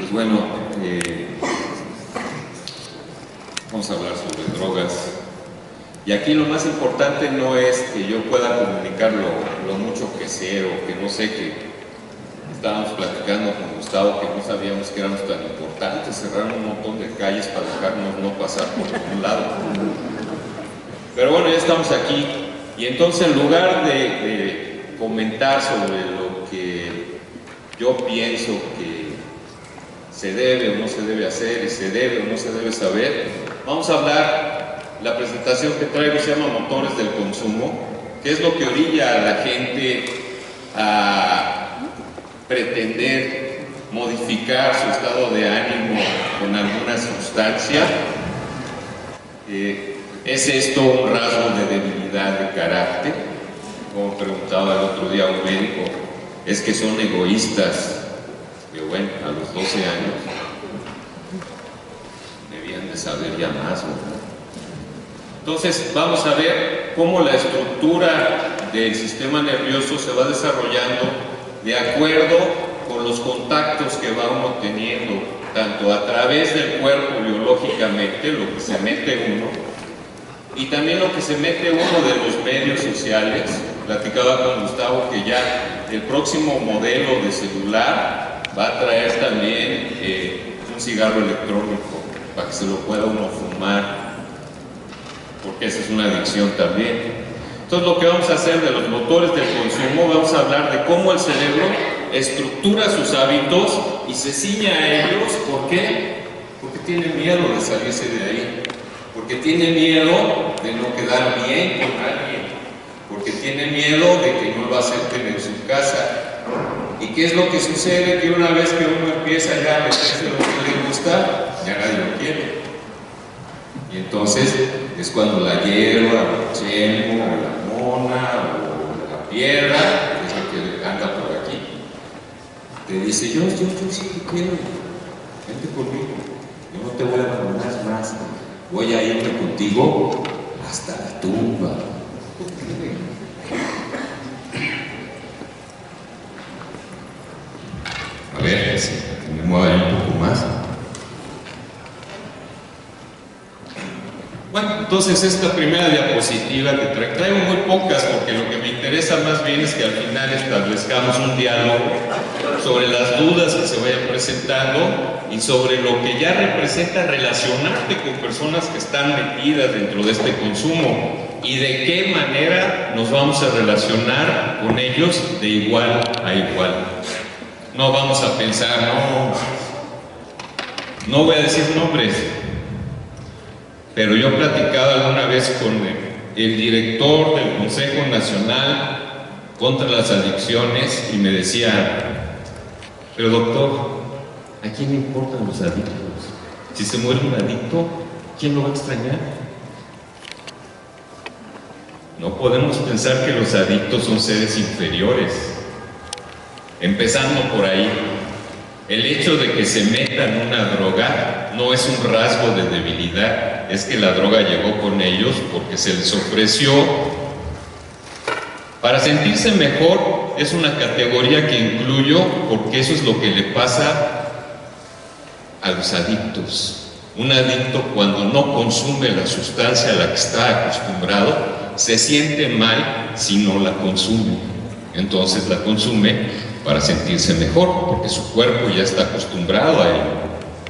Pues bueno, vamos a hablar sobre drogas. Y aquí lo más importante no es que yo pueda comunicar lo mucho que sé o que no sé, que estábamos platicando con Gustavo que no sabíamos que éramos tan importantes, cerraron un montón de calles para dejarnos no pasar por ningún lado. Pero bueno, ya estamos aquí y entonces en lugar de comentar sobre lo que yo pienso que se debe o no se debe hacer y se debe o no se debe saber, vamos a hablar, la presentación que traigo se llama Motores del Consumo, que es lo que orilla a la gente a pretender modificar su estado de ánimo con alguna sustancia. ¿Es esto un rasgo de debilidad de carácter? Como preguntaba el otro día un médico, ¿es que son egoístas? Que bueno, a los 12 años debían de saber ya más, ¿verdad? Entonces vamos a ver cómo la estructura del sistema nervioso se va desarrollando de acuerdo con los contactos que va uno teniendo, tanto a través del cuerpo biológicamente, lo que se mete uno, y también lo que se mete uno de los medios sociales. Platicaba con Gustavo que ya el próximo modelo de celular va a traer también un cigarro electrónico para que se lo pueda uno fumar, porque esa es una adicción también. Entonces lo que vamos a hacer de los motores del consumo, vamos a hablar de cómo el cerebro estructura sus hábitos y se ciña a ellos. ¿Por qué? Porque tiene miedo de salirse de ahí, porque tiene miedo de no quedar bien con alguien, porque tiene miedo de que no lo acepten en su casa. ¿Y qué es lo que sucede? Que una vez que uno empieza ya a meterse lo que le gusta, ya nadie lo quiere. Y entonces es cuando la hierba, o el chemo, o la mona, o la piedra, que es lo que anda por aquí, te dice, yo sí te quiero, vente conmigo, yo no te voy a abandonar más, voy a irme contigo hasta la tumba. A ver, si me muevo un poco más. Bueno, entonces esta primera diapositiva que traigo muy pocas porque lo que me interesa más bien es que al final establezcamos un diálogo sobre las dudas que se vayan presentando y sobre lo que ya representa relacionarte con personas que están metidas dentro de este consumo y de qué manera nos vamos a relacionar con ellos de igual a igual. No vamos a pensar, no voy a decir nombres, pero yo platicaba alguna vez con el director del Consejo Nacional contra las Adicciones y me decía, pero doctor, ¿a quién le importan los adictos? Si se muere un adicto, ¿quién lo va a extrañar? No podemos pensar que los adictos son seres inferiores. Empezando por ahí, el hecho de que se metan una droga no es un rasgo de debilidad, es que la droga llegó con ellos porque se les ofreció para sentirse mejor. Es una categoría que incluyo porque eso es lo que le pasa a los adictos. Un adicto, cuando no consume la sustancia a la que está acostumbrado, se siente mal si no la consume. Entonces la consume para sentirse mejor, porque su cuerpo ya está acostumbrado a ello.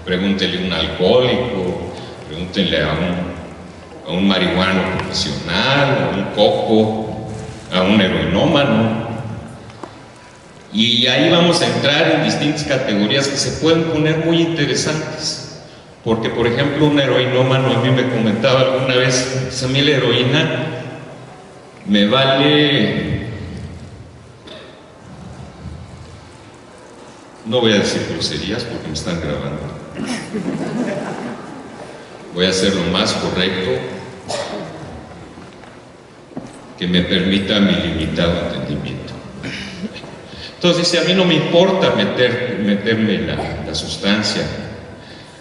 Pregúntele a un alcohólico, pregúntenle a un marihuano profesional, a un coco, a un heroinómano. Y ahí vamos a entrar en distintas categorías que se pueden poner muy interesantes. Porque, por ejemplo, un heroinómano a mí me comentaba alguna vez, a mí la heroína me vale... No voy a decir groserías porque me están grabando. Voy a hacer lo más correcto que me permita mi limitado entendimiento. Entonces dice, a mí no me importa meterme la sustancia.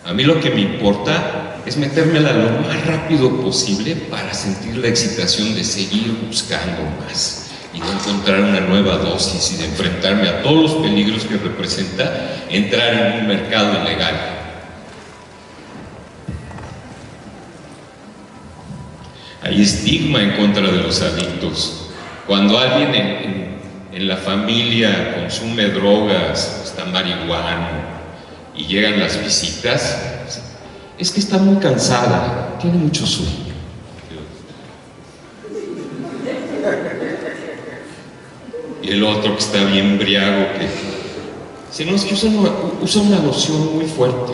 A mí lo que me importa es metérmela lo más rápido posible para sentir la excitación de seguir buscando más y de encontrar una nueva dosis y de enfrentarme a todos los peligros que representa entrar en un mercado ilegal. Hay estigma en contra de los adictos. Cuando alguien en la familia consume drogas, está marihuana y llegan las visitas, es que está muy cansada, tiene mucho sueño. Y el otro que está bien briago, que si no, es que usa una loción muy fuerte.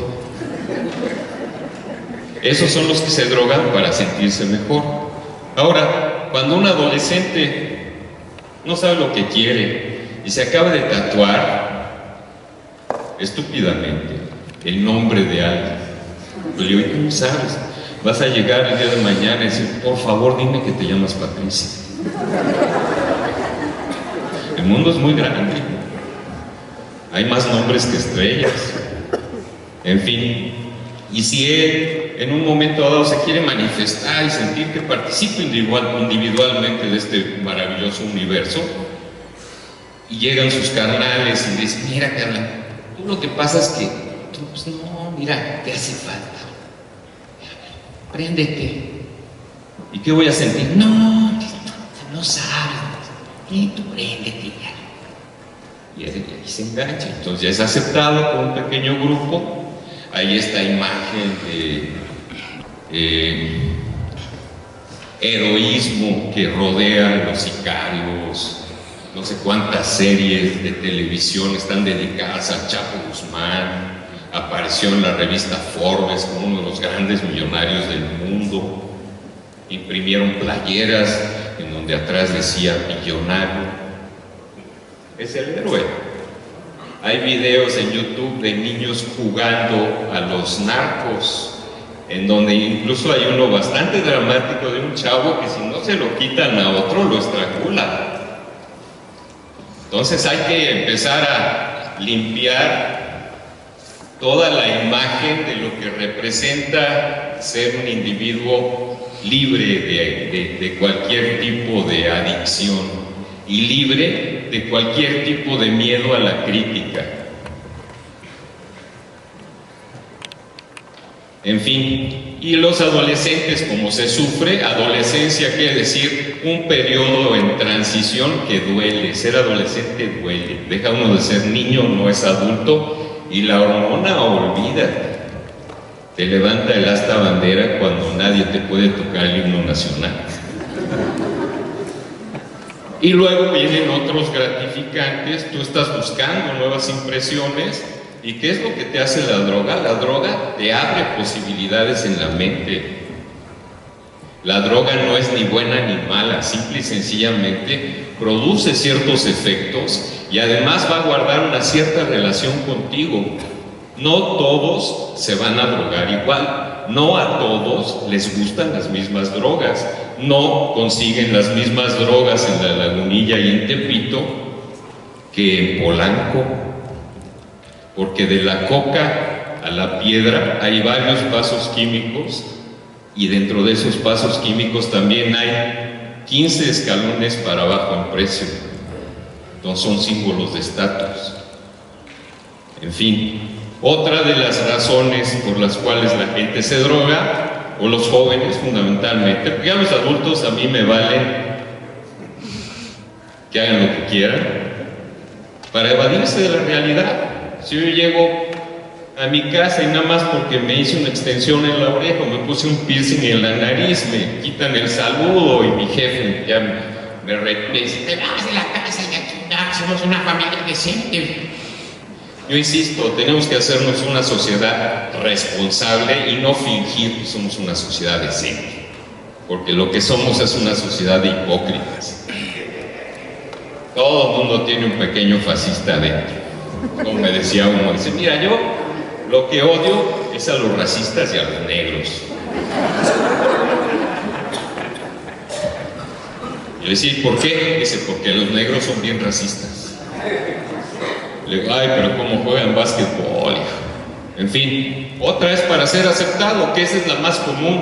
Esos son los que se drogan para sentirse mejor. Ahora, cuando un adolescente no sabe lo que quiere y se acaba de tatuar estúpidamente el nombre de alguien, pues le digo, ¿cómo sabes? Vas a llegar el día de mañana y decir, por favor, dime que te llamas Patricia. El mundo es muy grande. Hay más nombres que estrellas. En fin, y si él en un momento dado se quiere manifestar y sentir que participa individualmente de este maravilloso universo, y llegan sus carnales y dicen, mira carnal, tú lo que pasa es que tú, pues no, mira, te hace falta. Préndete. ¿Y qué voy a sentir? No, no sabes. Y tú préndete ya. Y ahí se engancha. Entonces ya es aceptado por un pequeño grupo. Hay esta imagen de heroísmo que rodea a los sicarios. No sé cuántas series de televisión están dedicadas a Chapo Guzmán. Apareció en la revista Forbes como uno de los grandes millonarios del mundo. Imprimieron playeras en donde atrás decía millonario. Es el héroe. Hay videos en YouTube de niños jugando a los narcos, en donde incluso hay uno bastante dramático de un chavo que si no se lo quitan a otro lo estrangula. Entonces hay que empezar a limpiar toda la imagen de lo que representa ser un individuo libre de cualquier tipo de adicción y libre de cualquier tipo de miedo a la crítica. En fin, y los adolescentes, como se sufre, adolescencia quiere decir un periodo en transición que duele. Ser adolescente duele, deja uno de ser niño, no es adulto, y la hormona, olvídate. Te levanta el asta bandera cuando nadie te puede tocar el himno nacional. Y luego vienen otros gratificantes, tú estás buscando nuevas impresiones. ¿Y qué es lo que te hace la droga? La droga te abre posibilidades en la mente. La droga no es ni buena ni mala, simple y sencillamente produce ciertos efectos y además va a guardar una cierta relación contigo. No todos se van a drogar igual, no a todos les gustan las mismas drogas, no consiguen las mismas drogas en La Lagunilla y en Tepito que en Polanco, porque de la coca a la piedra hay varios pasos químicos y dentro de esos pasos químicos también hay 15 escalones para abajo en precio. Entonces son símbolos de estatus. En fin, otra de las razones por las cuales la gente se droga, o los jóvenes fundamentalmente, porque a los adultos a mí me vale que hagan lo que quieran, para evadirse de la realidad. Si yo llego a mi casa y nada más porque me hice una extensión en la oreja o me puse un piercing en la nariz, me quitan el saludo y mi jefe ya me dice, te vas de la casa y a chingar, somos una familia decente. Yo insisto, tenemos que hacernos una sociedad responsable y no fingir que somos una sociedad decente, porque lo que somos es una sociedad de hipócritas. Todo el mundo tiene un pequeño fascista dentro. Como me decía uno, dice, mira, yo lo que odio es a los racistas y a los negros. Y le decía, ¿por qué? Dice, porque los negros son bien racistas. Le digo, ay, pero ¿cómo juegan básquetbol? En fin, otra es para ser aceptado, que esa es la más común.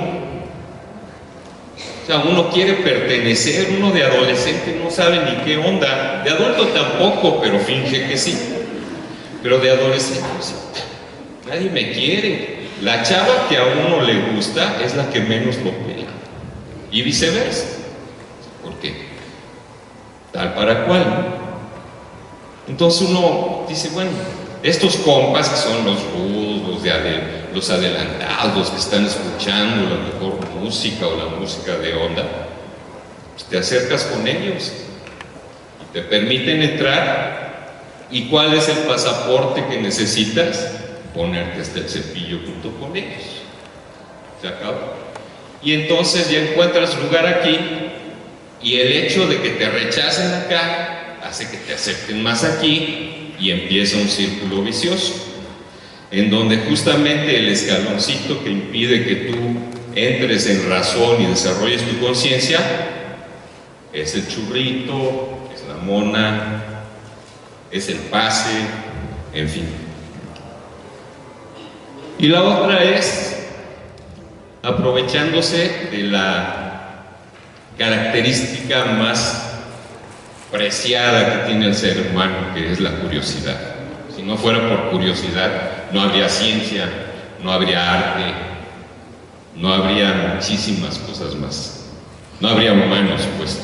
sea, uno quiere pertenecer, uno de adolescente no sabe ni qué onda, de adulto tampoco, pero finge que sí. Pero de adolescente, pues, nadie me quiere. La chava que a uno le gusta es la que menos lo pela. Y viceversa. ¿Por qué? Tal para cual, ¿no? Entonces uno dice, bueno, estos compas que son los rudos, los adelantados, los que están escuchando la mejor música o la música de onda, pues te acercas con ellos y te permiten entrar. ¿Y cuál es el pasaporte que necesitas? Ponerte hasta el cepillo junto con ellos. Se acabó. Y entonces ya encuentras lugar aquí, y el hecho de que te rechacen acá hace que te acepten más aquí, y empieza un círculo vicioso, en donde justamente el escaloncito que impide que tú entres en razón y desarrolles tu conciencia es el churrito, es la mona, es el pase, en fin. Y la otra es aprovechándose de la característica más preciada que tiene el ser humano, que es la curiosidad. Si no fuera por curiosidad, no habría ciencia, no habría arte, no habría muchísimas cosas más. No habría humanos, pues.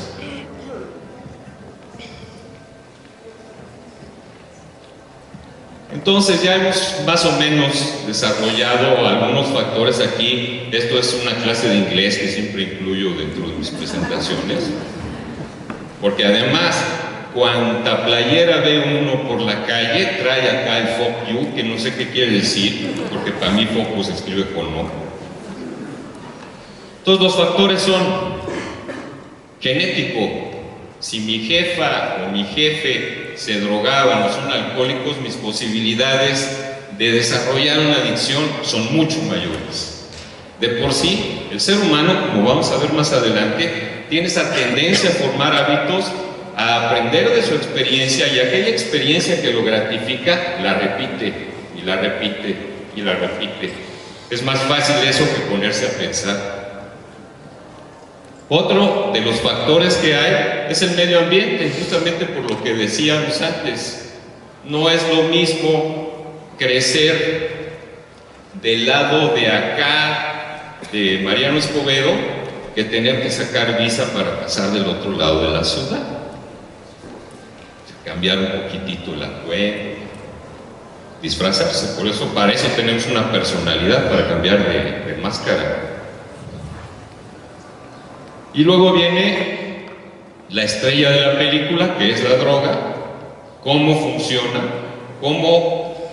Entonces ya hemos más o menos desarrollado algunos factores aquí. Esto es una clase de inglés que siempre incluyo dentro de mis presentaciones, porque además, cuanta playera ve uno por la calle, trae acá el fuck you, que no sé qué quiere decir, porque para mí foco se escribe con O. Entonces los factores son genético. Si mi jefa o mi jefe se drogaban o son alcohólicos, mis posibilidades de desarrollar una adicción son mucho mayores. De por sí, el ser humano, como vamos a ver más adelante, tiene esa tendencia a formar hábitos, a aprender de su experiencia, y aquella experiencia que lo gratifica, la repite, y la repite, y la repite. Es más fácil eso que ponerse a pensar. Otro de los factores que hay es el medio ambiente, justamente por lo que decíamos antes. No es lo mismo crecer del lado de acá de Mariano Escobedo que tener que sacar visa para pasar del otro lado de la ciudad. Cambiar un poquitito el atuendo, disfrazarse. Por eso, para eso tenemos una personalidad, para cambiar de máscara. Y luego viene la estrella de la película, que es la droga. Cómo funciona, cómo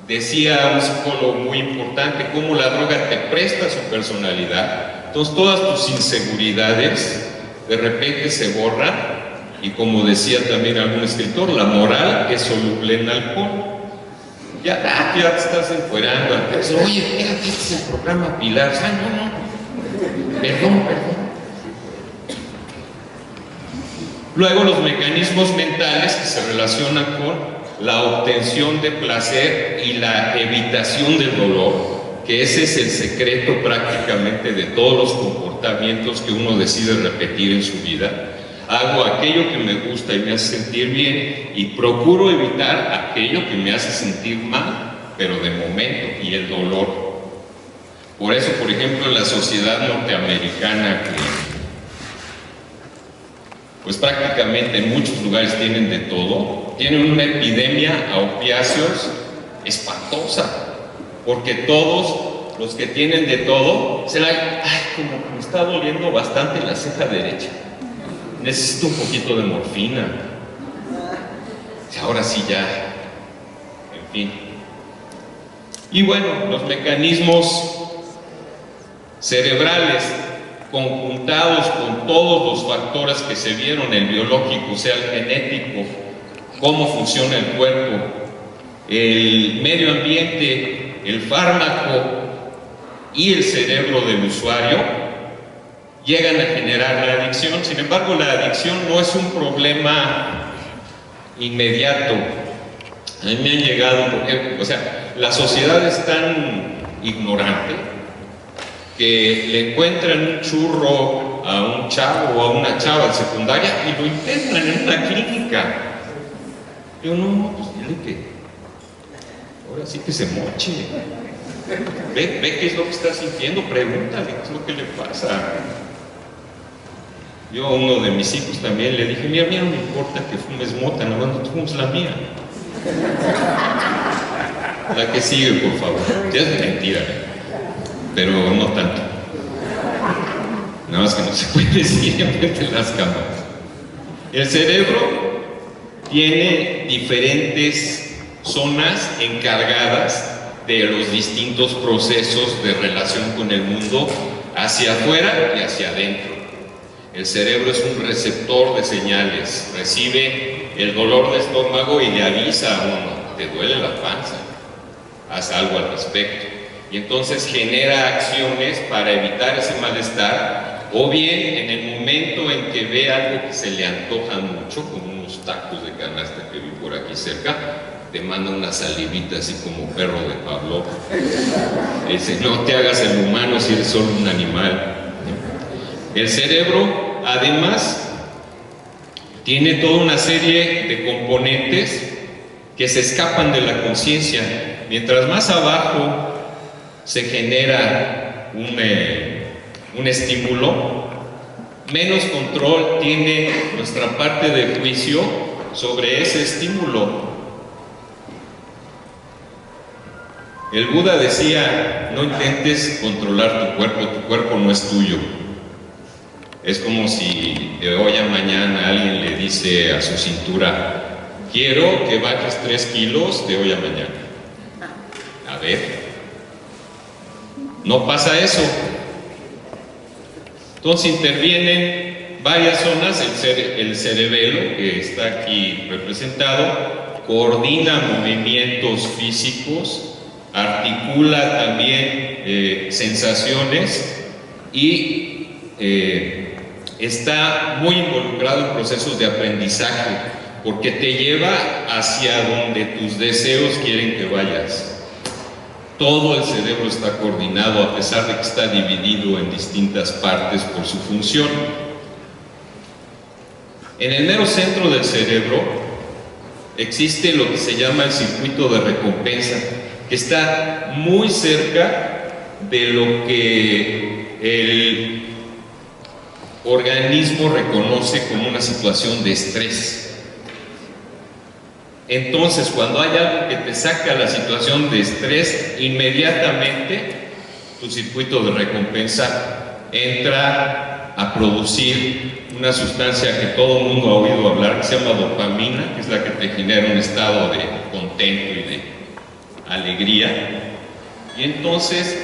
decía un psicólogo muy importante, cómo la droga te presta su personalidad. Entonces todas tus inseguridades de repente se borran, y como decía también algún escritor, la moral es soluble en alcohol. Ya te estás enfuerando. Oye, espérate, este es el programa Pilar. No, perdón. Luego los mecanismos mentales que se relacionan con la obtención de placer y la evitación del dolor, que ese es el secreto prácticamente de todos los comportamientos que uno decide repetir en su vida. Hago aquello que me gusta y me hace sentir bien, y procuro evitar aquello que me hace sentir mal, pero de momento, y el dolor. Por eso, por ejemplo, en la sociedad norteamericana, que pues prácticamente en muchos lugares tienen de todo, tienen una epidemia a opiáceos espantosa, porque todos los que tienen de todo, como me está doliendo bastante la ceja derecha, necesito un poquito de morfina, ahora sí ya, en fin. Y bueno, los mecanismos cerebrales conjuntados con todos los factores que se vieron, el biológico, o sea, el genético, cómo funciona el cuerpo, el medio ambiente, el fármaco y el cerebro del usuario, llegan a generar la adicción. Sin embargo, la adicción no es un problema inmediato. A mí me han llegado, o sea, la sociedad es tan ignorante que le encuentran un churro a un chavo o a una chava de secundaria y lo internan en una clínica. Yo no, pues dile que ahora sí que se moche. Ve qué es lo que está sintiendo, pregúntale qué es lo que le pasa. Yo a uno de mis hijos también le dije, mira, no me importa que fumes mota, nada más no te fumes la mía. La que sigue, por favor. Ya es mentira, pero no tanto. Nada más que no se puede decir enfrente de las cámaras. El cerebro tiene diferentes zonas encargadas de los distintos procesos de relación con el mundo hacia afuera y hacia adentro. El cerebro es un receptor de señales, recibe el dolor de estómago y le avisa a uno, te duele la panza, haz algo al respecto. Y entonces genera acciones para evitar ese malestar, o bien en el momento en que ve algo que se le antoja mucho, como unos tacos de canasta que vi por aquí cerca, te manda una salivita así como perro de Pavlov. Dice, no te hagas el humano si eres solo un animal. El cerebro, además, tiene toda una serie de componentes que se escapan de la conciencia. Mientras más abajo se genera un estímulo, menos control tiene nuestra parte de juicio sobre ese estímulo. El Buda decía, no intentes controlar tu cuerpo no es tuyo. Es como si de hoy a mañana alguien le dice a su cintura, quiero que bajes 3 kilos de hoy a mañana. A ver, no pasa eso. Entonces intervienen varias zonas, el cerebelo, que está aquí representado, coordina movimientos físicos, articula también sensaciones y está muy involucrado en procesos de aprendizaje, porque te lleva hacia donde tus deseos quieren que vayas. Todo el cerebro está coordinado, a pesar de que está dividido en distintas partes por su función. En el mero centro del cerebro existe lo que se llama el circuito de recompensa, que está muy cerca de lo que el organismo reconoce como una situación de estrés. Entonces, cuando hay algo que te saca la situación de estrés, inmediatamente tu circuito de recompensa entra a producir una sustancia que todo el mundo ha oído hablar, que se llama dopamina, que es la que te genera un estado de contento y de alegría. Y entonces,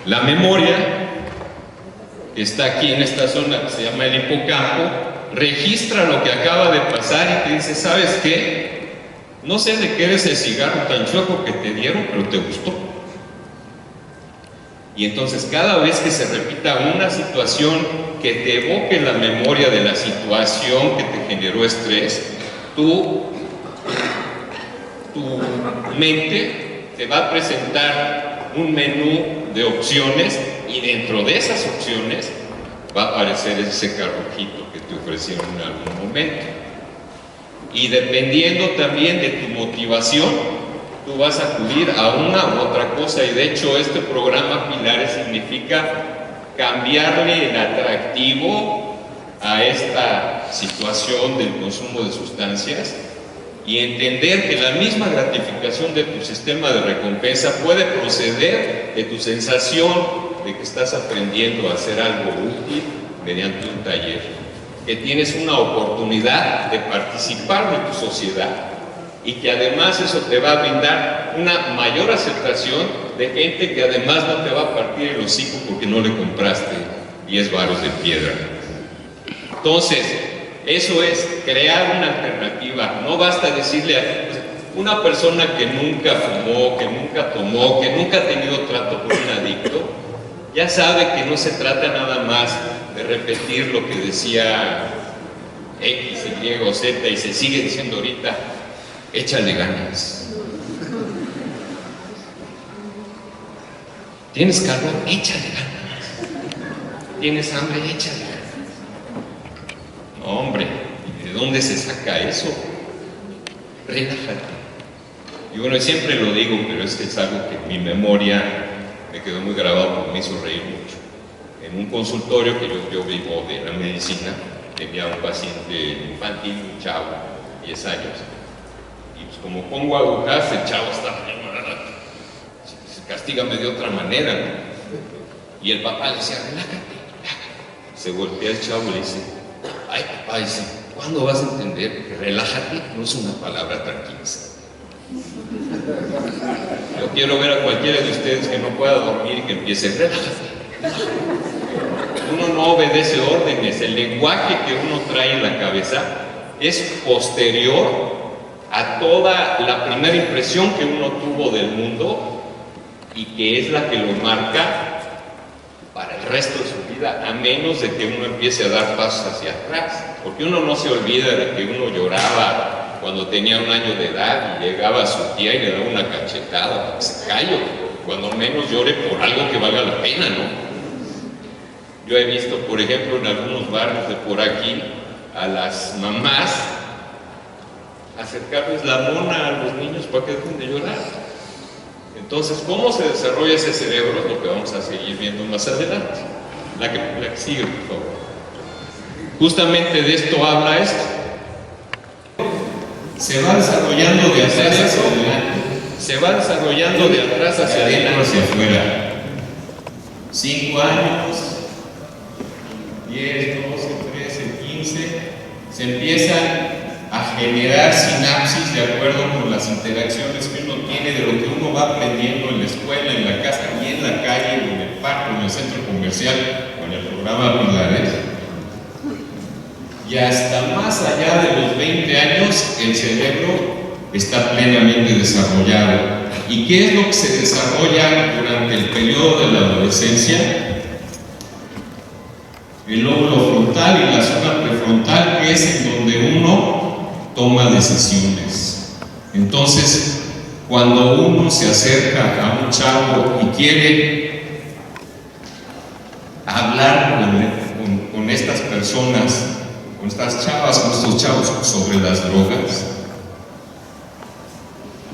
la memoria, que está aquí en esta zona que se llama el hipocampo, registra lo que acaba de pasar y te dice, ¿sabes qué? No sé de qué eres el cigarro tan chueco que te dieron, pero te gustó. Y entonces cada vez que se repita una situación que te evoque la memoria de la situación que te generó estrés, tu mente te va a presentar un menú de opciones y dentro de esas opciones va a aparecer ese carrojito que te ofrecieron en algún momento. Y dependiendo también de tu motivación, tú vas a acudir a una u otra cosa. Y de hecho este programa Pilares significa cambiarle el atractivo a esta situación del consumo de sustancias y entender que la misma gratificación de tu sistema de recompensa puede proceder de tu sensación de que estás aprendiendo a hacer algo útil mediante un taller, que tienes una oportunidad de participar de tu sociedad y que además eso te va a brindar una mayor aceptación de gente que además no te va a partir el hocico porque no le compraste 10 varos de piedra. Entonces, eso es crear una alternativa. No basta decirle a una persona que nunca fumó, que nunca tomó, que nunca ha tenido trato con un adicto, ya sabe que no se trata nada más de repetir lo que decía X, Y o Z y se sigue diciendo ahorita, échale ganas. ¿Tienes calor? Échale ganas. ¿Tienes hambre? Échale. No, hombre, ¿de dónde se saca eso? Relájate. Y bueno, siempre lo digo, pero es algo que en mi memoria me quedó muy grabado porque me hizo reír mucho. En un consultorio que yo vivo de la medicina, tenía un paciente infantil, un chavo, 10 años, y pues como pongo agujas, el chavo está, castígame de otra manera, ¿no? Y el papá le decía, relájate. Se voltea el chavo y le dice, ay papá, dice, ¿cuándo vas a entender que relájate no es una palabra tranquiliza? Yo quiero ver a cualquiera de ustedes que no pueda dormir y que empiece, relájate. Uno no obedece órdenes, el lenguaje que uno trae en la cabeza es posterior a toda la primera impresión que uno tuvo del mundo y que es la que lo marca para el resto de su vida, a menos de que uno empiece a dar pasos hacia atrás, porque uno no se olvida de que uno lloraba cuando tenía 1 año de edad y llegaba a su tía y le daba una cachetada para que se calle, cuando menos llore por algo que valga la pena, ¿no? Yo he visto, por ejemplo, en algunos barrios de por aquí, a las mamás acercarles la mona a los niños para que dejen de llorar. Entonces, ¿cómo se desarrolla ese cerebro? Es lo que vamos a seguir viendo más adelante. La que sigue, por favor. Justamente de esto habla esto. Se va desarrollando de atrás hacia adelante. Se va desarrollando de atrás hacia adentro, hacia afuera. 5 años, 10, 12, 13, 15, se empiezan a generar sinapsis de acuerdo con las interacciones que uno tiene, de lo que uno va aprendiendo en la escuela, en la casa y en la calle, o en el parque, en el centro comercial, o en el programa Pilares. Y hasta más allá de los 20 años, el cerebro está plenamente desarrollado. ¿Y qué es lo que se desarrolla durante el periodo de la adolescencia? El lóbulo frontal y la zona prefrontal, que es en donde uno toma decisiones. Entonces, cuando uno se acerca a un chavo y quiere hablar con estas personas, con estas chavas, con estos chavos sobre las drogas,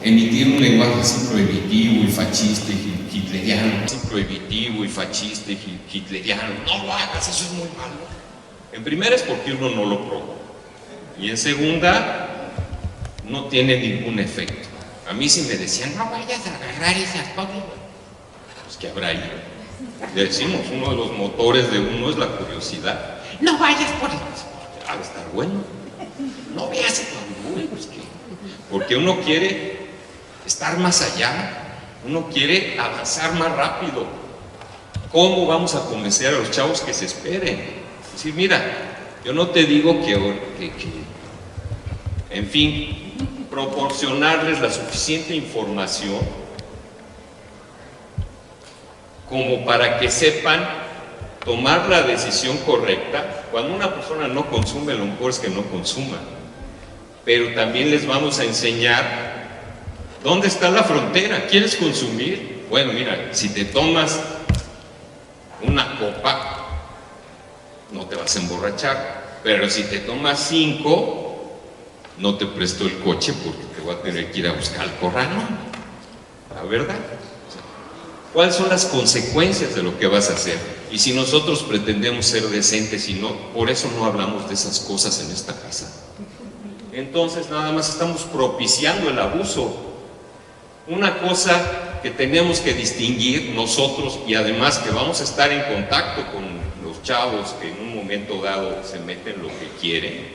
emitir un lenguaje así prohibitivo y fascista y hitleriano, así prohibitivo y fascista y hitleriano, no lo hagas, eso es muy malo. En primera es porque uno no lo probó, y en segunda no tiene ningún efecto. A mí si me decían, no vayas a agarrar esas cosas, pues ¿qué habrá ahí? Le decimos, uno de los motores de uno es la curiosidad. No vayas por eso, ha de estar bueno. No veas el pues ¿qué? Porque uno quiere estar más allá, uno quiere avanzar más rápido. ¿Cómo vamos a convencer a los chavos que se esperen? Es decir, mira, yo no te digo en fin, proporcionarles la suficiente información como para que sepan tomar la decisión correcta. Cuando una persona no consume, lo mejor es que no consuma, pero también les vamos a enseñar dónde está la frontera. ¿Quieres consumir? Bueno, mira, si te tomas una copa no te vas a emborrachar, pero si te tomas 5 no te presto el coche porque te voy a tener que ir a buscar al corral, ¿no? La verdad. ¿Cuáles son las consecuencias de lo que vas a hacer? Y si nosotros pretendemos ser decentes y no, por eso no hablamos de esas cosas en esta casa. Entonces nada más estamos propiciando el abuso. Una cosa que tenemos que distinguir nosotros, y además que vamos a estar en contacto con los chavos que en un momento dado se meten lo que quieren,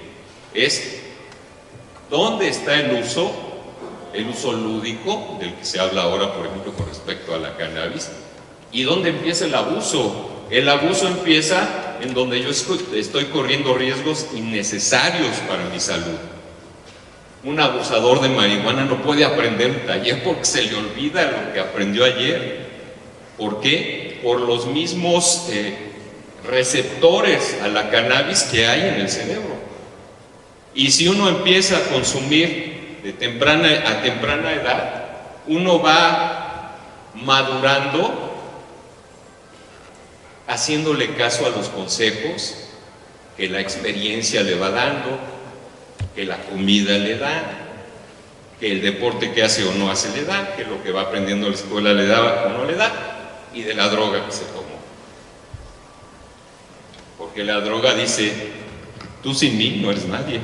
es dónde está el uso lúdico del que se habla ahora, por ejemplo, con respecto a la cannabis, y dónde empieza el abuso. El abuso empieza en donde yo estoy corriendo riesgos innecesarios para mi salud. Un abusador de marihuana no puede aprender un taller porque se le olvida lo que aprendió ayer. ¿Por qué? Por los mismos receptores a la cannabis que hay en el cerebro. Y si uno empieza a consumir a temprana edad, uno va madurando haciéndole caso a los consejos que la experiencia le va dando, que la comida le da, que el deporte que hace o no hace le da, que lo que va aprendiendo en la escuela le da o no le da, y de la droga que se tomó. Porque la droga dice, tú sin mí no eres nadie.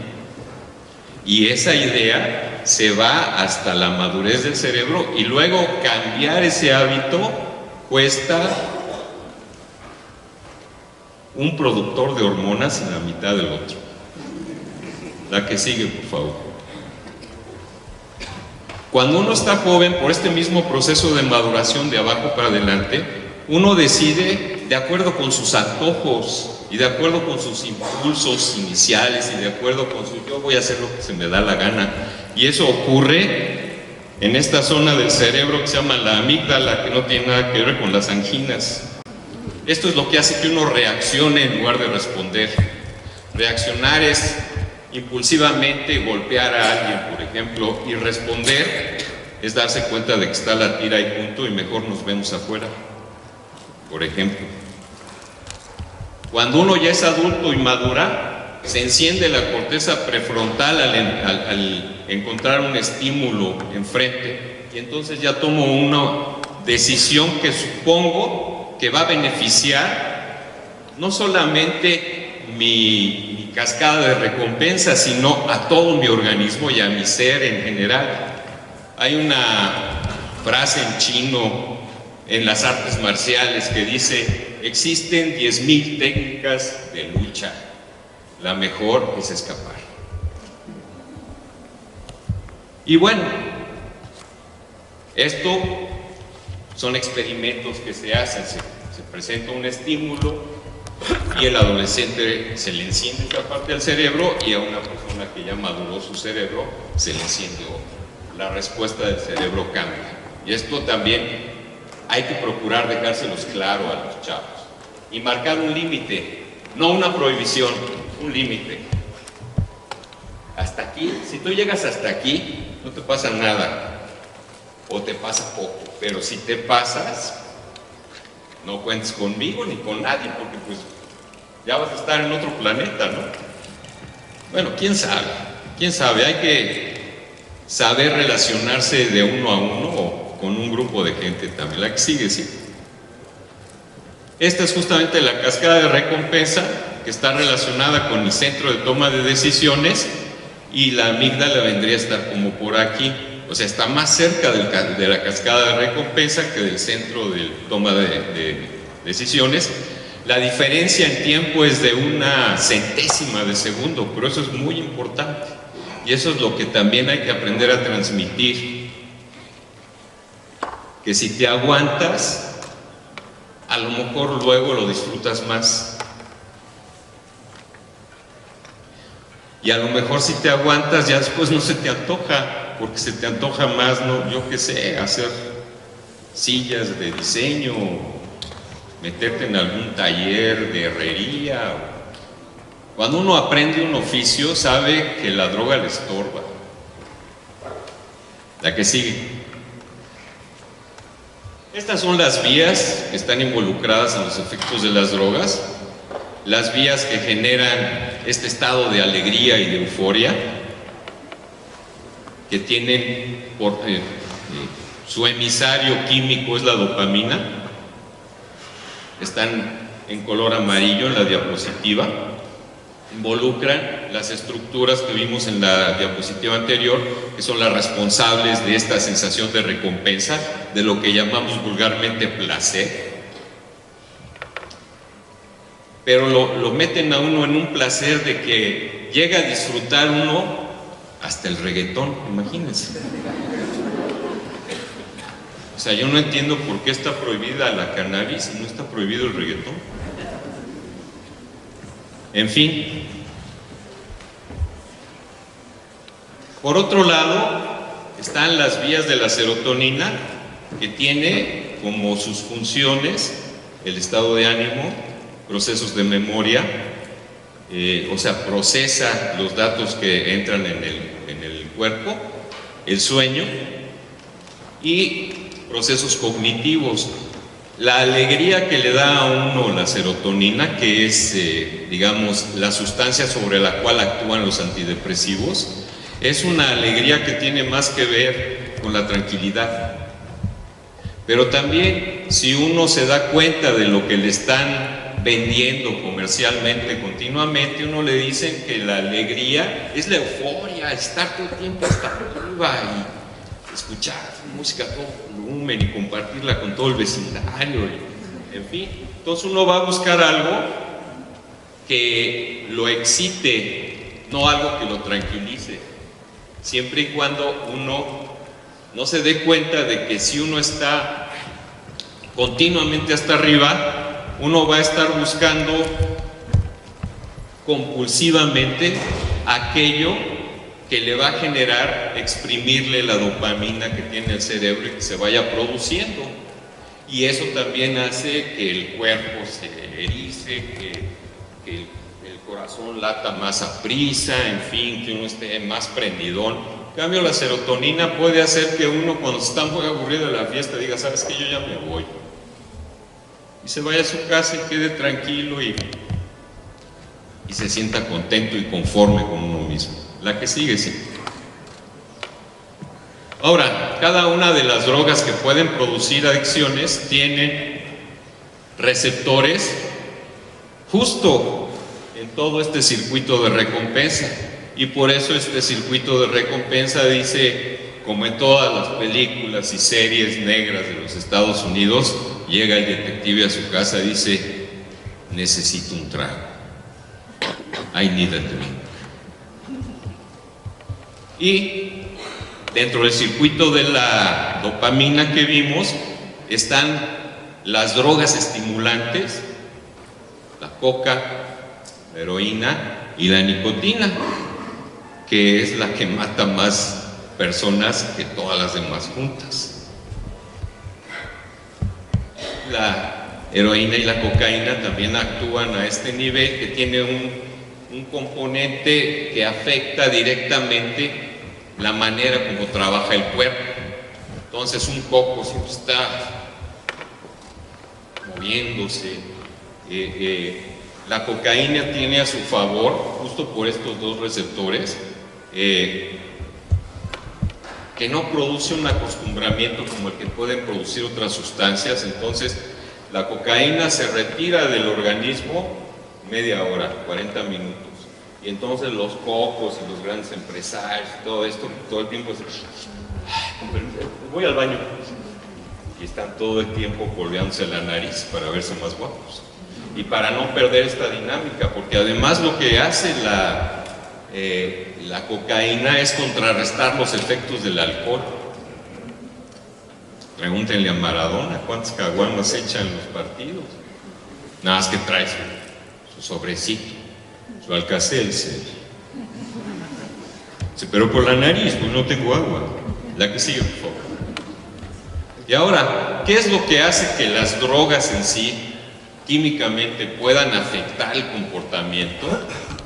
Y esa idea se va hasta la madurez del cerebro, y luego cambiar ese hábito cuesta un productor de hormonas en la mitad del otro. La que sigue, por favor. Cuando uno está joven, por este mismo proceso de maduración de abajo para adelante, uno decide de acuerdo con sus antojos y de acuerdo con sus impulsos iniciales y de acuerdo con su yo voy a hacer lo que se me da la gana. Y eso ocurre en esta zona del cerebro que se llama la amígdala, que no tiene nada que ver con las anginas. Esto es lo que hace que uno reaccione en lugar de responder. Reaccionar es impulsivamente golpear a alguien, por ejemplo, y responder es darse cuenta de que está la tira y punto y mejor nos vemos afuera, por ejemplo. Cuando uno ya es adulto y madura, se enciende la corteza prefrontal al encontrar un estímulo enfrente, y entonces ya tomo una decisión que supongo que va a beneficiar no solamente mi cascada de recompensa, sino a todo mi organismo y a mi ser en general. Hay una frase en chino en las artes marciales que dice: existen 10,000 técnicas de lucha, la mejor es escapar. Y bueno, esto son experimentos que se hacen, se presenta un estímulo y el adolescente se le enciende esta parte del cerebro, y a una persona que ya maduró su cerebro se le enciende otra. La respuesta del cerebro cambia, y esto también hay que procurar dejárselos claro a los chavos y marcar un límite, no una prohibición, un límite. Hasta aquí, si tú llegas hasta aquí, no te pasa nada o te pasa poco, pero si te pasas, no cuentes conmigo ni con nadie, porque pues ya vas a estar en otro planeta, ¿no? Bueno, quién sabe, hay que saber relacionarse de uno a uno o con un grupo de gente también. La que sigue, sí. Esta es justamente la cascada de recompensa, que está relacionada con el centro de toma de decisiones, y la amígdala vendría a estar como por aquí. O sea, está más cerca de la cascada de recompensa que del centro de toma de decisiones. La diferencia en tiempo es de 1/100ª de segundo, pero eso es muy importante. Y eso es lo que también hay que aprender a transmitir. Que si te aguantas, a lo mejor luego lo disfrutas más. Y a lo mejor si te aguantas, ya después no se te antoja. Porque se te antoja más, ¿no? Yo qué sé, hacer sillas de diseño, meterte en algún taller de herrería. Cuando uno aprende un oficio, sabe que la droga le estorba. La que sigue. Estas son las vías que están involucradas en los efectos de las drogas, las vías que generan este estado de alegría y de euforia, que tienen su emisario químico es la dopamina. Están en color amarillo en la diapositiva. Involucran las estructuras que vimos en la diapositiva anterior, que son las responsables de esta sensación de recompensa, de lo que llamamos vulgarmente placer. Pero lo meten a uno en un placer de que llega a disfrutar uno hasta el reggaetón, imagínense. O sea, yo no entiendo por qué está prohibida la cannabis y no está prohibido el reggaetón. En fin. Por otro lado, están las vías de la serotonina, que tiene como sus funciones el estado de ánimo, procesos de memoria, o sea, procesa los datos que entran en el cuerpo, el sueño y procesos cognitivos. La alegría que le da a uno la serotonina, que es, digamos, la sustancia sobre la cual actúan los antidepresivos, es una alegría que tiene más que ver con la tranquilidad. Pero también, si uno se da cuenta de lo que le están vendiendo comercialmente continuamente, uno le dicen que la alegría es la euforia, estar todo el tiempo hasta arriba y escuchar música a todo volumen y compartirla con todo el vecindario, en fin. Entonces uno va a buscar algo que lo excite, no algo que lo tranquilice, siempre y cuando uno no se dé cuenta de que si uno está continuamente hasta arriba, uno va a estar buscando compulsivamente aquello que le va a generar exprimirle la dopamina que tiene el cerebro y que se vaya produciendo. Y eso también hace que el cuerpo se erice, que el corazón lata más aprisa, en fin, que uno esté más prendidón. En cambio, la serotonina puede hacer que uno, cuando está muy aburrido de la fiesta, diga, ¿sabes qué? Yo ya me voy. Y se vaya a su casa y quede tranquilo y se sienta contento y conforme con uno mismo. La que sigue, sí. Ahora, cada una de las drogas que pueden producir adicciones tienen receptores justo en todo este circuito de recompensa. Y por eso este circuito de recompensa dice, como en todas las películas y series negras de los Estados Unidos, llega el detective a su casa y dice, necesito un trago. I need a drink. Y dentro del circuito de la dopamina que vimos están las drogas estimulantes, la coca, la heroína y la nicotina, que es la que mata más personas que todas las demás juntas. La heroína y la cocaína también actúan a este nivel, que tiene un componente que afecta directamente la manera como trabaja el cuerpo. Entonces un coco siempre está moviéndose. La cocaína tiene a su favor, justo por estos dos receptores, que no produce un acostumbramiento como el que pueden producir otras sustancias. Entonces la cocaína se retira del organismo media hora, 40 minutos. Y entonces los cocos y los grandes empresarios y todo esto, todo el tiempo voy al baño. Y están todo el tiempo colgándose la nariz para verse más guapos. Y para no perder esta dinámica, porque además lo que hace la cocaína es contrarrestar los efectos del alcohol. Pregúntenle a Maradona cuántas caguamas echa en los partidos. Nada más que trae su sobrecito, su Alka-Seltzer. Pero por la nariz, pues no tengo agua. La que sigue, por favor. Y ahora, ¿qué es lo que hace que las drogas en sí químicamente puedan afectar el comportamiento?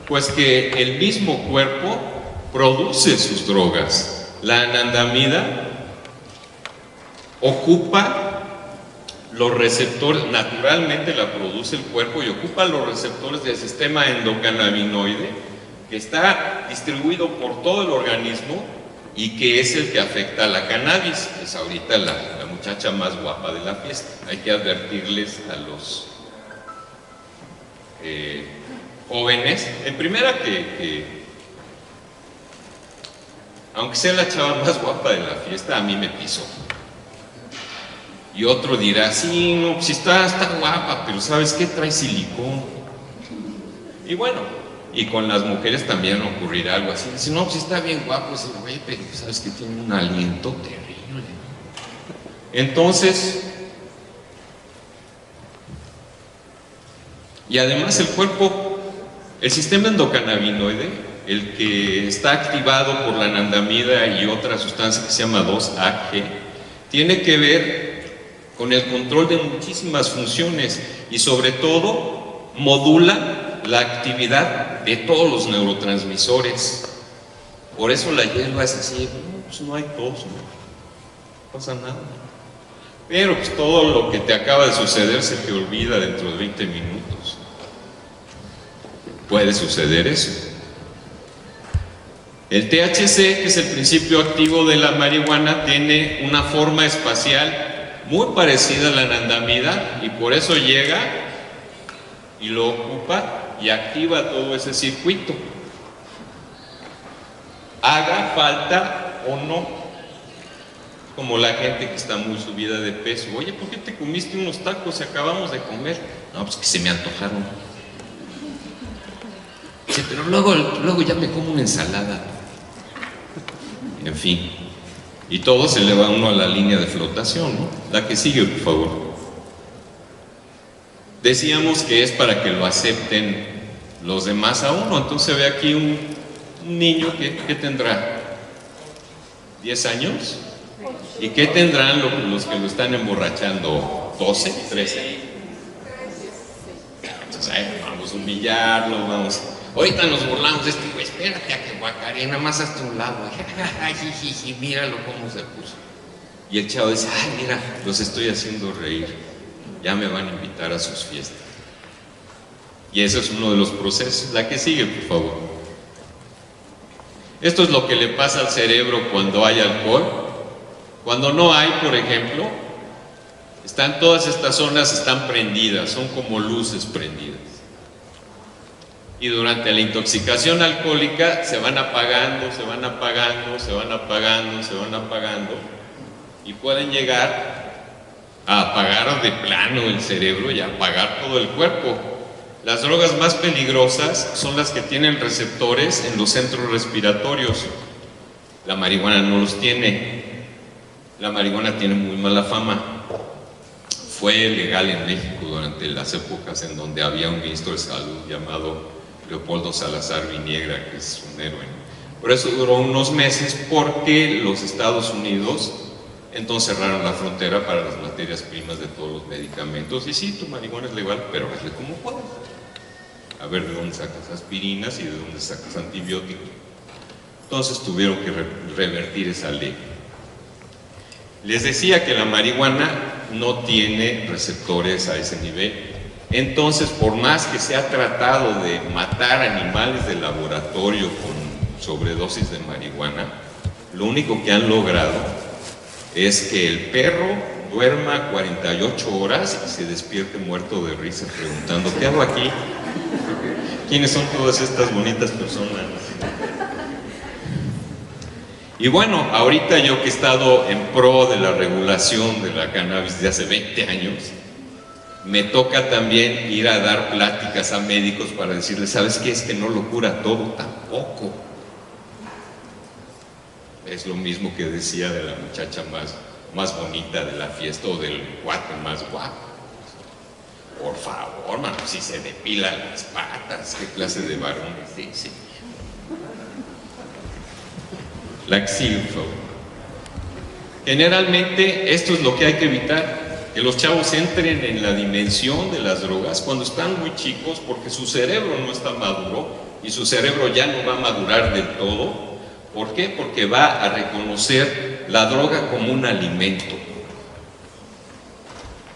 Pues que el mismo cuerpo produce sus drogas. La anandamida ocupa los receptores, naturalmente la produce el cuerpo, y ocupa los receptores del sistema endocannabinoide, que está distribuido por todo el organismo y que es el que afecta a la cannabis. Es ahorita la muchacha más guapa de la fiesta. Hay que advertirles a los jóvenes, en primera, que aunque sea la chava más guapa de la fiesta, a mí me pisó. Y otro dirá, sí, no, pues está guapa, pero ¿sabes qué? Trae silicón. Y bueno, y con las mujeres también ocurrirá algo así. Dice, no, pues está bien guapo ese güey, pero ¿sabes qué? Tiene un aliento terrible. Entonces, y además el cuerpo, el sistema endocannabinoide, el que está activado por la anandamida y otra sustancia que se llama 2-AG, tiene que ver con el control de muchísimas funciones y sobre todo modula la actividad de todos los neurotransmisores. Por eso la hierba es así, no, pues no hay tos, no pasa nada. Pero pues todo lo que te acaba de suceder se te olvida dentro de 20 minutos. Puede suceder eso. El THC, que es el principio activo de la marihuana, tiene una forma espacial muy parecida a la anandamida y por eso llega y lo ocupa y activa todo ese circuito. Haga falta o no. Como la gente que está muy subida de peso. Oye, ¿por qué te comiste unos tacos si acabamos de comer? No, pues que se me antojaron. Sí, pero luego ya me como una ensalada. En fin. Y todo se le va uno a la línea de flotación, ¿no? La que sigue, por favor. Decíamos que es para que lo acepten los demás a uno. Entonces ve aquí un niño que tendrá 10 años. ¿Y qué tendrán los que lo están emborrachando? ¿12? ¿13? Entonces, vamos a humillarlo, vamos. Ahorita nos burlamos de este güey, espérate a que guacaré, nada más hasta un lado. Ay, míralo cómo se puso. Y el chavo dice, ay, mira, los estoy haciendo reír. Ya me van a invitar a sus fiestas. Y eso es uno de los procesos. La que sigue, por favor. Esto es lo que le pasa al cerebro cuando hay alcohol. Cuando no hay, por ejemplo, todas estas zonas están prendidas, son como luces prendidas. Y durante la intoxicación alcohólica se van apagando, se van apagando, se van apagando, se van apagando, y pueden llegar a apagar de plano el cerebro y a apagar todo el cuerpo. Las drogas más peligrosas son las que tienen receptores en los centros respiratorios. La marihuana no los tiene. La marihuana tiene muy mala fama. Fue legal en México durante las épocas en donde había un ministro de salud llamado Leopoldo Salazar Viniegra, que es un héroe. Por eso duró unos meses, porque los Estados Unidos entonces cerraron la frontera para las materias primas de todos los medicamentos. Y sí, tu marihuana es legal, pero hazle como puedas. A ver de dónde sacas aspirinas y de dónde sacas antibióticos. Entonces tuvieron que revertir esa ley. Les decía que la marihuana no tiene receptores a ese nivel. Entonces, por más que se ha tratado de matar animales de laboratorio con sobredosis de marihuana, lo único que han logrado es que el perro duerma 48 horas y se despierte muerto de risa preguntando, ¿qué hago aquí? ¿Quiénes son todas estas bonitas personas? Y bueno, ahorita yo que he estado en pro de la regulación de la cannabis de hace 20 años, me toca también ir a dar pláticas a médicos para decirles, ¿sabes qué? Es que no lo cura todo tampoco. Es lo mismo que decía de la muchacha más bonita de la fiesta o del cuate más guapo. Por favor, mano, si se depilan las patas, ¿qué clase de varón es ese? La que sigue, por favor. Generalmente esto es lo que hay que evitar, que los chavos entren en la dimensión de las drogas cuando están muy chicos, porque su cerebro no está maduro y su cerebro ya no va a madurar del todo. ¿Por qué? Porque va a reconocer la droga como un alimento.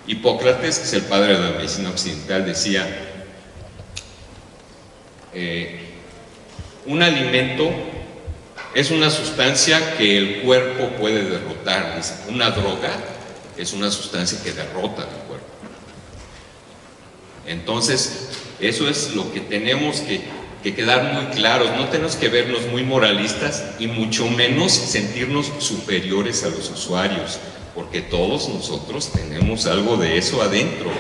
Hipócrates, que es el padre de la medicina occidental, decía, un alimento es una sustancia que el cuerpo puede derrotar. Dice, una droga es una sustancia que derrota al cuerpo. Entonces, eso es lo que tenemos que quedar muy claros. No tenemos que vernos muy moralistas y mucho menos sentirnos superiores a los usuarios, porque todos nosotros tenemos algo de eso adentro.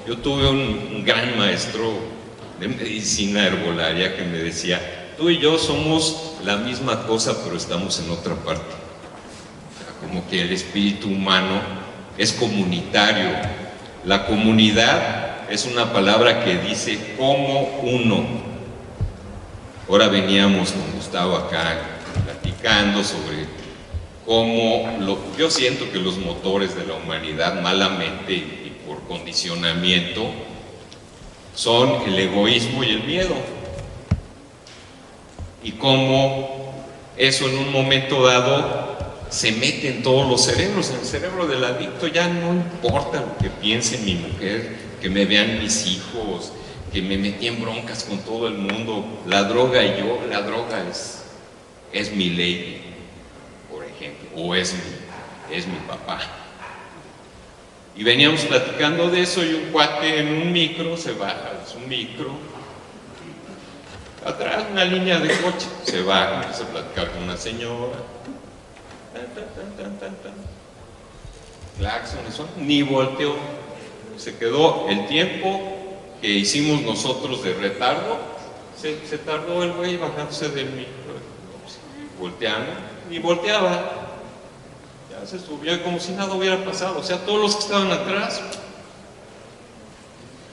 Yo tuve un gran maestro de medicina herbolaria que me decía, tú y yo somos la misma cosa, pero estamos en otra parte. O sea, como que el espíritu humano es comunitario. La comunidad es una palabra que dice como uno. Ahora veníamos con Gustavo acá platicando sobre cómo yo siento que los motores de la humanidad, malamente y por condicionamiento, son el egoísmo y el miedo. Y cómo eso en un momento dado se mete en todos los cerebros. En el cerebro del adicto ya no importa lo que piense mi mujer, que me vean mis hijos, que me metí en broncas con todo el mundo. La droga y yo, la droga es mi ley, por ejemplo, o es mi papá. Y veníamos platicando de eso y un cuate en un micro se baja de su micro, atrás una línea de coche, se baja, empieza a platicar con una señora, claxon, eso, ni volteó, se quedó el tiempo que hicimos nosotros de retardo, se tardó el güey bajándose del micro, volteando, ni volteaba. Se subió como si nada hubiera pasado, o sea, todos los que estaban atrás.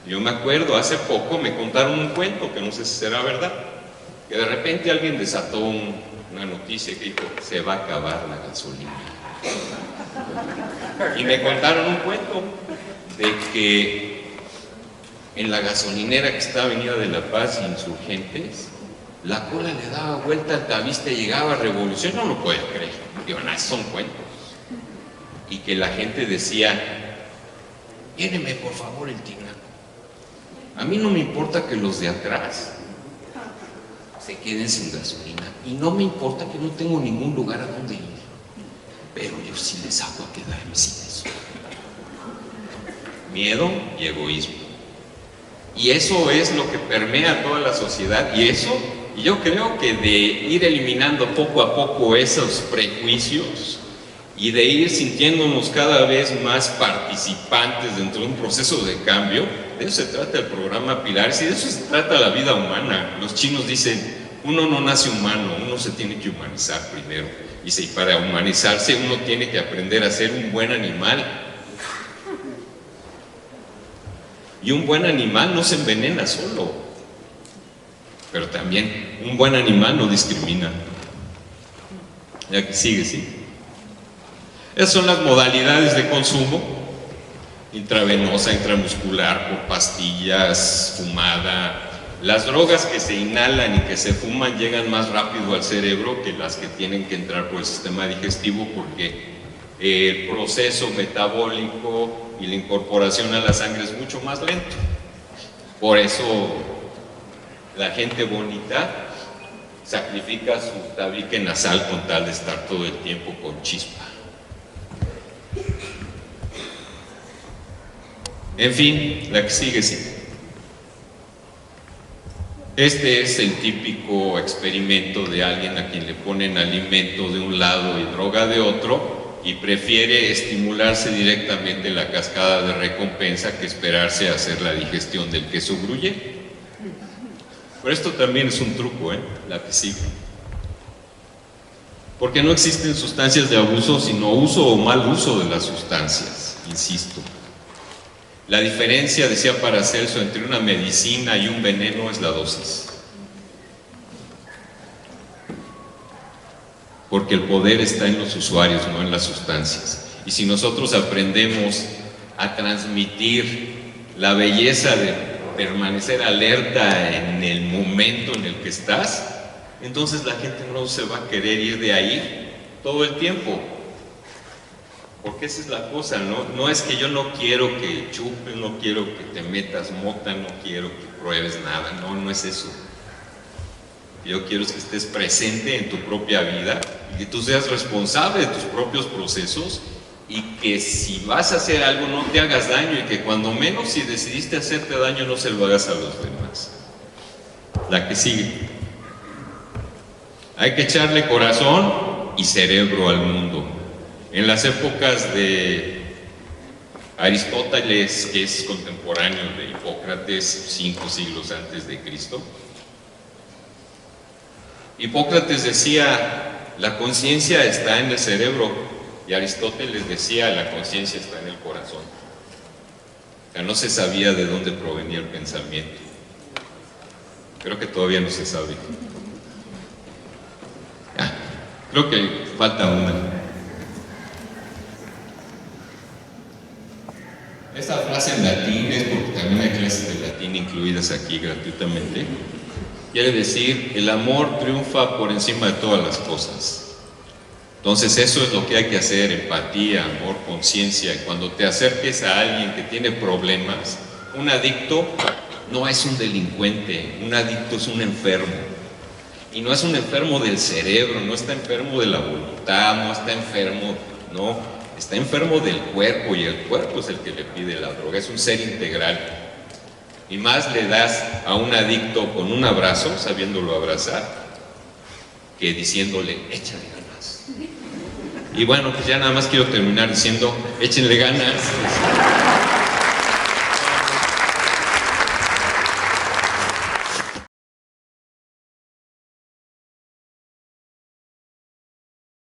Yo me acuerdo, hace poco me contaron un cuento, que no sé si será verdad, que de repente alguien desató una noticia que dijo, se va a acabar la gasolina. Y me contaron un cuento de que en la gasolinera que está Avenida de la Paz, Insurgentes, la cola le daba vuelta al Taviste, llegaba a Revolución, no lo podía creer, digo, nada, son cuentos. Y que la gente decía, lléneme por favor el tinaco. A mí no me importa que los de atrás se queden sin gasolina y no me importa que no tengo ningún lugar a donde ir, pero yo sí les hago a quedarme sin eso. Miedo y egoísmo. Y eso es lo que permea toda la sociedad, y yo creo que de ir eliminando poco a poco esos prejuicios y de ir sintiéndonos cada vez más participantes dentro de un proceso de cambio, de eso se trata el programa Pilares y de eso se trata la vida humana. Los chinos dicen, uno no nace humano, uno se tiene que humanizar primero. Dice, y para humanizarse uno tiene que aprender a ser un buen animal. Y un buen animal no se envenena solo, pero también un buen animal no discrimina. Ya que sigue, sí. Esas son las modalidades de consumo: intravenosa, intramuscular, por pastillas, fumada. Las drogas que se inhalan y que se fuman llegan más rápido al cerebro que las que tienen que entrar por el sistema digestivo, porque el proceso metabólico y la incorporación a la sangre es mucho más lento. Por eso la gente bonita sacrifica su tabique nasal con tal de estar todo el tiempo con chispa. En fin, la que sigue, sí. Este es el típico experimento de alguien a quien le ponen alimento de un lado y droga de otro y prefiere estimularse directamente la cascada de recompensa que esperarse a hacer la digestión del queso gruyere. Pero esto también es un truco, la que sigue. Porque no existen sustancias de abuso, sino uso o mal uso de las sustancias, insisto. La diferencia, decía Paracelso, entre una medicina y un veneno es la dosis. Porque el poder está en los usuarios, no en las sustancias. Y si nosotros aprendemos a transmitir la belleza de permanecer alerta en el momento en el que estás, entonces la gente no se va a querer ir de ahí todo el tiempo. Porque esa es la cosa, no es que yo no quiero que chupes, no quiero que te metas mota, no quiero que pruebes nada, no es eso. Lo que yo quiero es que estés presente en tu propia vida y que tú seas responsable de tus propios procesos y que si vas a hacer algo no te hagas daño y que cuando menos si decidiste hacerte daño no se lo hagas a los demás. La que sigue. Hay que echarle corazón y cerebro al mundo. En las épocas de Aristóteles, que es contemporáneo de Hipócrates, 5 siglos antes de Cristo, Hipócrates decía, la conciencia está en el cerebro, y Aristóteles decía, la conciencia está en el corazón. O sea, no se sabía de dónde provenía el pensamiento. Creo que todavía no se sabe. Creo que falta una. Esta frase en latín es porque también hay clases de latín incluidas aquí gratuitamente. Quiere decir, el amor triunfa por encima de todas las cosas. Entonces eso es lo que hay que hacer: empatía, amor, conciencia. Cuando te acerques a alguien que tiene problemas, un adicto no es un delincuente, un adicto es un enfermo. Y no es un enfermo del cerebro, no está enfermo de la voluntad, no está enfermo, no, está enfermo del cuerpo, y el cuerpo es el que le pide la droga, es un ser integral. Y más le das a un adicto con un abrazo, sabiéndolo abrazar, que diciéndole, échale ganas. Y bueno, pues ya nada más quiero terminar diciendo, échenle ganas.